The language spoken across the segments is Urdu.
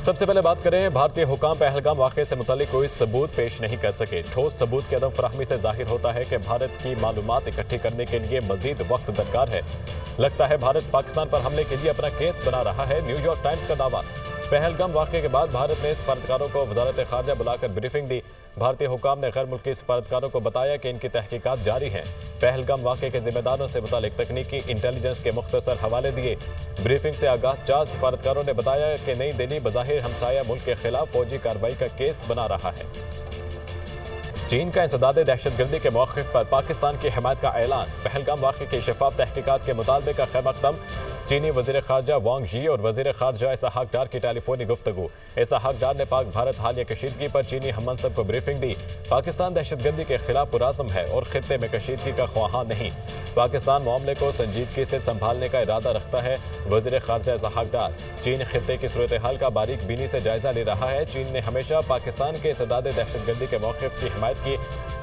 سب سے پہلے بات کریں، بھارتی حکام پہلگام واقعے سے متعلق کوئی ثبوت پیش نہیں کر سکے۔ ٹھوس ثبوت کی عدم فراہمی سے ظاہر ہوتا ہے کہ بھارت کی معلومات اکٹھی کرنے کے لیے مزید وقت درکار ہے۔ لگتا ہے بھارت پاکستان پر حملے کے لیے اپنا کیس بنا رہا ہے۔ نیو یارک ٹائمز کا دعویٰ، پہلگام واقعے کے بعد بھارت نے سفارتکاروں کو وزارت خارجہ بلا کر بریفنگ دی۔ بھارتی حکام نے غیر ملکی سفارتکاروں کو بتایا کہ ان کی تحقیقات جاری ہیں۔ پہلگام واقعے کے ذمہ داروں سے متعلق تکنیکی انٹیلیجنس کے مختصر حوالے دیے۔ بریفنگ سے آگاہ 4 سفارتکاروں نے بتایا کہ نئی دہلی بظاہر ہمسایہ ملک کے خلاف فوجی کارروائی کا کیس بنا رہا ہے۔ چین کا انسداد دہشت گردی کے موقف پر پاکستان کی حمایت کا اعلان۔ پہلگام واقعے کی شفاف تحقیقات کے مطالبے کا خیر مقدم۔ چینی وزیر خارجہ وانگ ژی اور وزیر خارجہ اسحاق ڈار کی ٹیلی فونی گفتگو۔ اسحاق ڈار نے پاک بھارت حالیہ کشیدگی پر چینی ہم منصب کو بریفنگ دی۔ پاکستان دہشت گردی کے خلاف پرعزم ہے اور خطے میں کشیدگی کا خواہاں نہیں۔ پاکستان معاملے کو سنجیدگی سے سنبھالنے کا ارادہ رکھتا ہے۔ وزیر خارجہ اسحاق ڈار، چین خطے کی صورتحال کا باریک بینی سے جائزہ لے رہا ہے۔ چین نے ہمیشہ پاکستان کے انسداد دہشت گردی کے موقف کی حمایت کی۔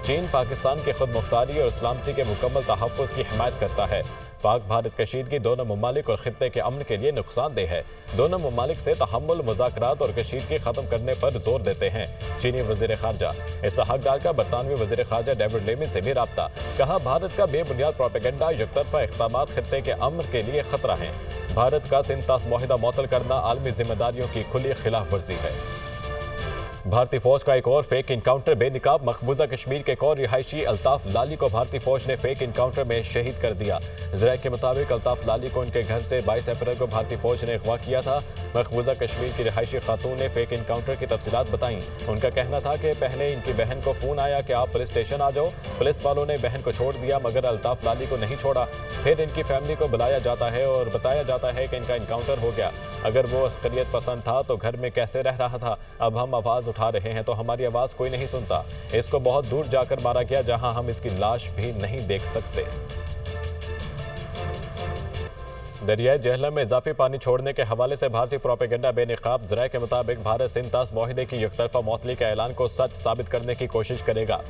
چین پاکستان کی خود مختاری اور سلامتی کے مکمل تحفظ کی حمایت کرتا ہے۔ پاک بھارت کشیدگی دونوں ممالک اور خطے کے امن کے لیے نقصان دہ ہے۔ دونوں ممالک سے تحمل، مذاکرات اور کشیدگی ختم کرنے پر زور دیتے ہیں۔ چینی وزیر خارجہ اسحاق ڈار کا برطانوی وزیر خارجہ ڈیوڈ لیمن سے بھی رابطہ، کہا بھارت کا بے بنیاد پروپیگنڈا، یک طرفہ اقدامات خطے کے امن کے لیے خطرہ ہیں۔ بھارت کا سنتاس معاہدہ معطل کرنا عالمی ذمہ داریوں کی کھلی خلاف ورزی ہے۔ بھارتی فوج کا ایک اور فیک انکاؤنٹر بے نقاب، مقبوضہ کشمیر کے ایک اور رہائشی الطاف لالی کو بھارتی فوج نے فیک انکاؤنٹر میں شہید کر دیا۔ ذرائع کے مطابق الطاف لالی کو ان کے گھر سے 22 اپریل کو بھارتی فوج نے اغوا کیا تھا۔ مقبوضہ کشمیر کی رہائشی خاتون نے فیک انکاؤنٹر کی تفصیلات بتائیں۔ ان کا کہنا تھا کہ پہلے ان کی بہن کو فون آیا کہ آپ پولیس اسٹیشن آ جاؤ۔ پولیس والوں نے بہن کو چھوڑ دیا مگر الطاف لالی کو نہیں چھوڑا۔ پھر ان کی فیملی کو بلایا جاتا ہے اور بتایا جاتا ہے کہ ان کا انکاؤنٹر ہو گیا۔ اگر وہ عسکریت پسند تھا تو گھر میں کیسے رہ رہا تھا؟ اب ہم آواز اٹھا رہے ہیں تو ہماری آواز کوئی نہیں سنتا۔ اس کو بہت دور جا کر مارا گیا جہاں ہم اس کی لاش بھی نہیں دیکھ سکتے۔ دریائے جہلم میں اضافی پانی چھوڑنے کے حوالے سے بھارتی پروپیگنڈا بے نقاب۔ ذرائع کے مطابق بھارت سنتاس معاہدے کی یک طرفہ معطلی کے اعلان کو سچ ثابت کرنے کی کوشش کرے گا۔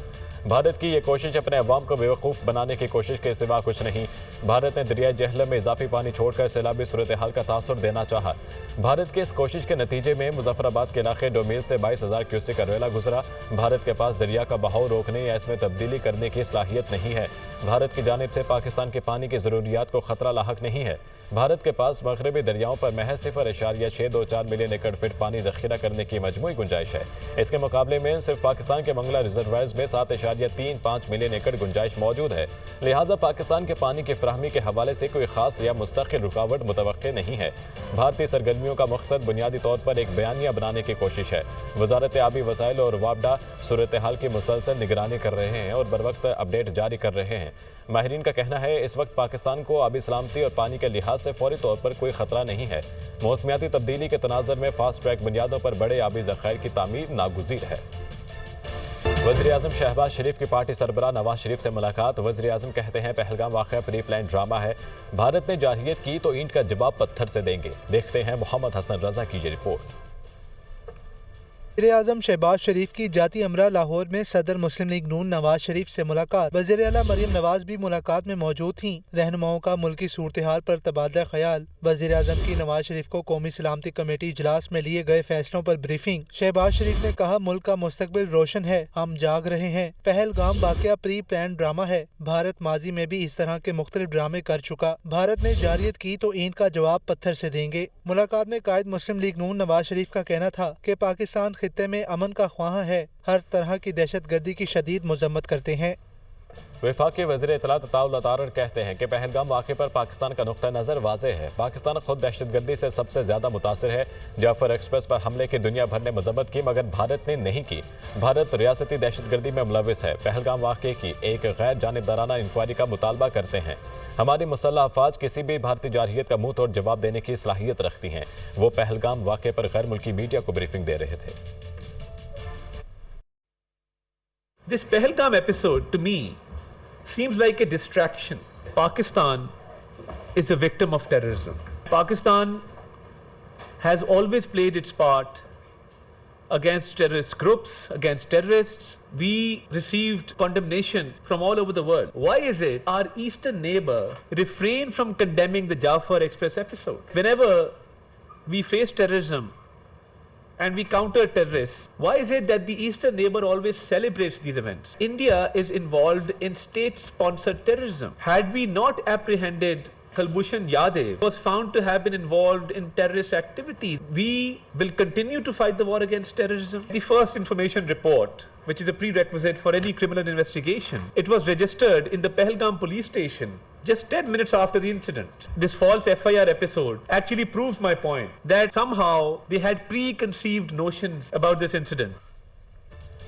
بھارت کی یہ کوشش اپنے عوام کو بیوقوف بنانے کی کوشش کے سوا کچھ نہیں۔ بھارت نے دریائے جہلم میں اضافی پانی چھوڑ کر سیلابی صورتحال کا تاثر دینا چاہا۔ بھارت کی اس کوشش کے نتیجے میں مظفر آباد کے علاقے ڈومیل سے 22,000 کیوسک ارویلا گزرا۔ بھارت کے پاس دریا کا بہاؤ روکنے یا اس میں تبدیلی کرنے کی صلاحیت نہیں ہے۔ بھارت کی جانب سے پاکستان کے پانی کی ضروریات کو خطرہ لاحق نہیں ہے۔ بھارت کے پاس مغربی دریاؤں پر محض 0.624 ملین ایکڑ فٹ پانی ذخیرہ کرنے کی مجموعی گنجائش ہے۔ اس کے مقابلے میں صرف پاکستان کے منگلا ریزروائرز میں 7.35 ملین ایکڑ گنجائش موجود ہے۔ لہٰذا پاکستان کے پانی کی فراہمی کے حوالے سے کوئی خاص یا مستقل رکاوٹ متوقع نہیں ہے۔ بھارتی سرگرمیوں کا مقصد بنیادی طور پر ایک بیانیہ بنانے کی کوشش ہے۔ وزارت آبی وسائل اور وابڈا صورتحال کی مسلسل نگرانی کر رہے ہیں اور بروقت اپڈیٹ جاری کر رہے ہیں۔ ماہرین کا کہنا ہے اس وقت پاکستان کو آبی سلامتی اور پانی کے لحاظ سے فوری طور پر کوئی خطرہ نہیں ہے۔ موسمیاتی تبدیلی کے تناظر میں فاسٹ ٹریک بنیادوں پر بڑے آبی ذخائر کی تعمیر ناگزیر ہے۔ وزیر اعظم شہباز شریف کی پارٹی سربراہ نواز شریف سے ملاقات۔ وزیر اعظم کہتے ہیں پہلگام واقعہ پری پلان ڈرامہ ہے۔ بھارت نے جارحیت کی تو اینٹ کا جواب پتھر سے دیں گے۔ دیکھتے ہیں محمد حسن رضا کی یہ رپورٹ۔ وزیر اعظم شہباز شریف کی جاتی امرہ لاہور میں صدر مسلم لیگ نون نواز شریف سے ملاقات۔ وزیر اعلیٰ مریم نواز بھی ملاقات میں موجود تھیں۔ رہنماؤں کا ملکی صورتحال پر تبادلہ خیال۔ وزیر اعظم کی نواز شریف کو قومی سلامتی کمیٹی اجلاس میں لیے گئے فیصلوں پر بریفنگ۔ شہباز شریف نے کہا ملک کا مستقبل روشن ہے، ہم جاگ رہے ہیں۔ پہلگام واقعہ پری پلان ڈرامہ ہے۔ بھارت ماضی میں بھی اس طرح کے مختلف ڈرامے کر چکا۔ بھارت نے جارحیت کی تو اینٹ کا جواب پتھر سے دیں گے۔ ملاقات میں قائد مسلم لیگ نون نواز شریف کا کہنا تھا کہ پاکستان خطے میں امن کا خواہاں ہے، ہر طرح کی دہشت گردی کی شدید مذمت کرتے ہیں۔ وفاقی وزیر اطلاعات عطاءاللہ تارڑ کہتے ہیں کہ پہلگام واقعے پر پاکستان کا نقطہ نظر واضح ہے۔ پاکستان خود دہشت گردی سے سب سے زیادہ متاثر ہے۔ جعفر ایکسپریس پر حملے کی دنیا بھر نے مذمت کی مگر بھارت نے نہیں کی۔ بھارت ریاستی دہشت گردی میں ملوث ہے۔ پہلگام واقعے کی ایک غیر جانبدارانہ انکوائری کا مطالبہ کرتے ہیں۔ ہماری مسلح افواج کسی بھی بھارتی جارحیت کا منہ توڑ جواب دینے کی صلاحیت رکھتی ہیں۔ وہ پہلگام واقعے پر غیر ملکی میڈیا کو بریفنگ دے رہے تھے۔ This Pahalgam episode, to me, seems like a distraction. Pakistan is a victim of terrorism. Pakistan has always played its part against terrorist groups, against terrorists. We received condemnation from all over the world. Why is it our eastern neighbor refrained from condemning the Jafar Express episode? Whenever we face terrorism, and we counter terrorists. Why is it that the eastern neighbor always celebrates these events? India is involved in state-sponsored terrorism. Had we not apprehended Kulbhushan Yadav, was found to have been involved in terrorist activities, we will continue to fight the war against terrorism. The first information report, which is a prerequisite for any criminal investigation, it was registered in the Pahalgam police station just 10 minutes after the incident. This false FIR episode actually proves my point that somehow they had preconceived notions about this incident.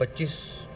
25,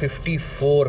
54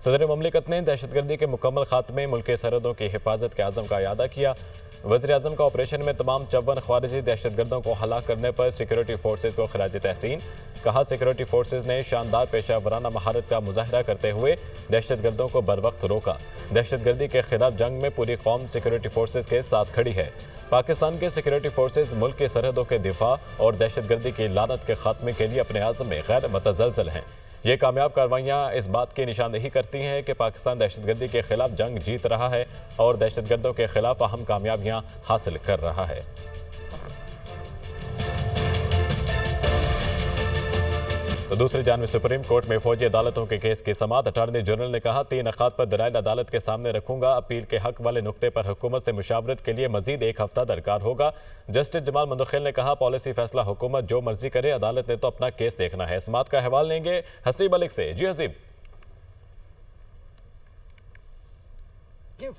صدر مملکت نے دہشت گردی کے مکمل خاتمے، ملکی سرحدوں کی حفاظت کے عزم کا اعادہ کیا۔ وزیر اعظم کا آپریشن میں تمام 54 خارجی دہشت گردوں کو ہلاک کرنے پر سیکورٹی فورسز کو خراج تحسین۔ کہا سیکورٹی فورسز نے شاندار پیشہ ورانہ مہارت کا مظاہرہ کرتے ہوئے دہشت گردوں کو بروقت روکا۔ دہشت گردی کے خلاف جنگ میں پوری قوم سیکورٹی فورسز کے ساتھ کھڑی ہے۔ پاکستان کے سیکورٹی فورسز ملک کی سرحدوں کے دفاع اور دہشت گردی کی لعنت کے خاتمے کے لیے اپنے عزم میں غیر متزلزل ہیں۔ یہ کامیاب کارروائیاں اس بات کی نشاندہی کرتی ہیں کہ پاکستان دہشت گردی کے خلاف جنگ جیت رہا ہے اور دہشت گردوں کے خلاف اہم کامیابیاں حاصل کر رہا ہے۔ تو دوسری جانب سپریم کورٹ میں فوجی عدالتوں کے کیس کی سماعت۔ اٹارنی جنرل نے کہا 3 نکات پر دلائل عدالت کے سامنے رکھوں گا۔ اپیل کے حق والے نقطے پر حکومت سے مشاورت کے لیے مزید 1 ہفتہ درکار ہوگا۔ جسٹس جمال مندخیل نے کہا پالیسی فیصلہ حکومت جو مرضی کرے، عدالت نے تو اپنا کیس دیکھنا ہے۔ سماعت کا حوال لیں گے حسیب ملک سے۔ جی حسیب۔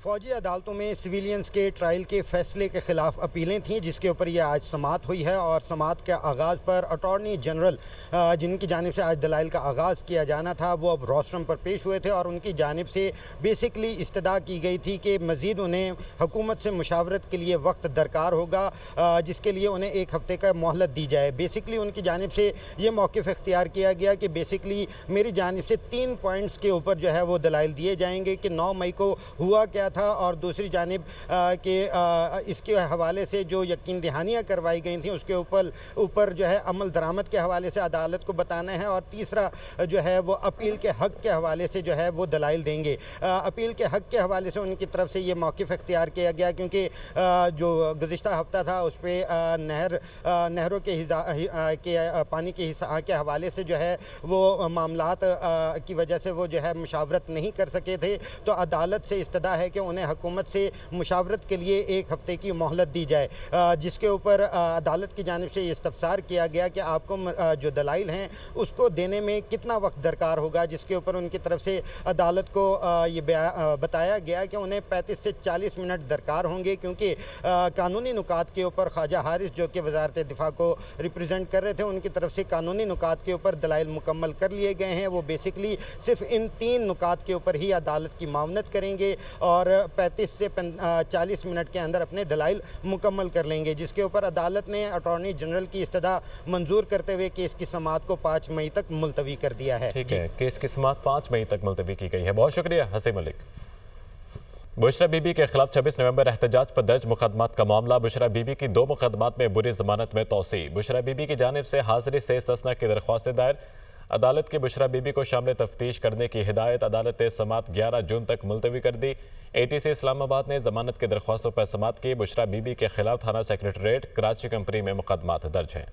فوجی عدالتوں میں سویلینز کے ٹرائل کے فیصلے کے خلاف اپیلیں تھیں، جس کے اوپر یہ آج سماعت ہوئی ہے، اور سماعت کے آغاز پر اٹارنی جنرل جن کی جانب سے آج دلائل کا آغاز کیا جانا تھا وہ اب روسٹرم پر پیش ہوئے تھے، اور ان کی جانب سے بیسکلی استدعا کی گئی تھی کہ مزید انہیں حکومت سے مشاورت کے لیے وقت درکار ہوگا، جس کے لیے انہیں 1 ہفتے کا مہلت دی جائے۔ بیسکلی ان کی جانب سے یہ موقف اختیار کیا گیا کہ بیسکلی میری جانب سے 3 پوائنٹس کے اوپر جو ہے وہ دلائل دیے جائیں گے کہ 9 مئی کو ہوا کیا تھا، اور دوسری جانب کہ اس کے حوالے سے جو یقین دہانیاں کروائی گئی تھیں اس کے اوپر جو ہے عمل درآمد کے حوالے سے عدالت کو بتانا ہے، اور تیسرا جو ہے وہ اپیل کے حق کے حوالے سے جو ہے وہ دلائل دیں گے۔ اپیل کے حق کے حوالے سے ان کی طرف سے یہ موقف اختیار کیا گیا کیونکہ جو گزشتہ ہفتہ تھا اس پہ نہروں کے پانی کے کے حوالے سے جو ہے وہ معاملات کی وجہ سے وہ جو ہے مشاورت نہیں کر سکے تھے، تو عدالت سے استدعا ہے کہ انہیں حکومت سے مشاورت کے لیے 1 ہفتے کی مہلت دی جائے، جس کے اوپر عدالت کی جانب سے یہ استفسار کیا گیا کہ آپ کو جو دلائل ہیں اس کو دینے میں کتنا وقت درکار ہوگا، جس کے اوپر ان کی طرف سے عدالت کو یہ بتایا گیا کہ انہیں 35 سے 40 منٹ درکار ہوں گے، کیونکہ قانونی نکات کے اوپر خواجہ حارث جو کہ وزارت دفاع کو ریپریزنٹ کر رہے تھے، ان کی طرف سے قانونی نکات کے اوپر دلائل مکمل کر لیے گئے ہیں۔ وہ بیسکلی صرف ان 3 نکات کے اوپر ہی عدالت کی معاونت کریں گے اور 35 سے 40 منٹ کے اندر اپنے دلائل مکمل کر لیں گے، جس کے اوپر عدالت نے اٹارنی جنرل کی استدعا منظور کرتے ہوئے کیس کی سماعت کو 5 مئی تک ملتوی کر دیا ہے۔ ٹھیک ہے، کیس کی سماعت 5 مئی تک ملتوی کی گئی ہے۔ بہت شکریہ حسیب ملک۔ بشرا بی بی کے خلاف 26 نومبر احتجاج پر درج مقدمات کا معاملہ۔ بشرا بی بی کی 2 مقدمات میں بری ضمانت میں توسیع۔ بشرا بی بی کی جانب سے حاضری سے استثناء کی درخواست دائر۔ عدالت کی بشرا بی بی کو شامل تفتیش کرنے کی ہدایت۔ عدالت نے سماعت 11 جون تک ملتوی کر دی۔ ATC اسلام آباد نے ضمانت کی درخواستوں پر سماعت کی۔ بشرا بی بی کے خلاف تھانہ سیکریٹریٹ کراچی کمپنی میں مقدمات درج ہیں۔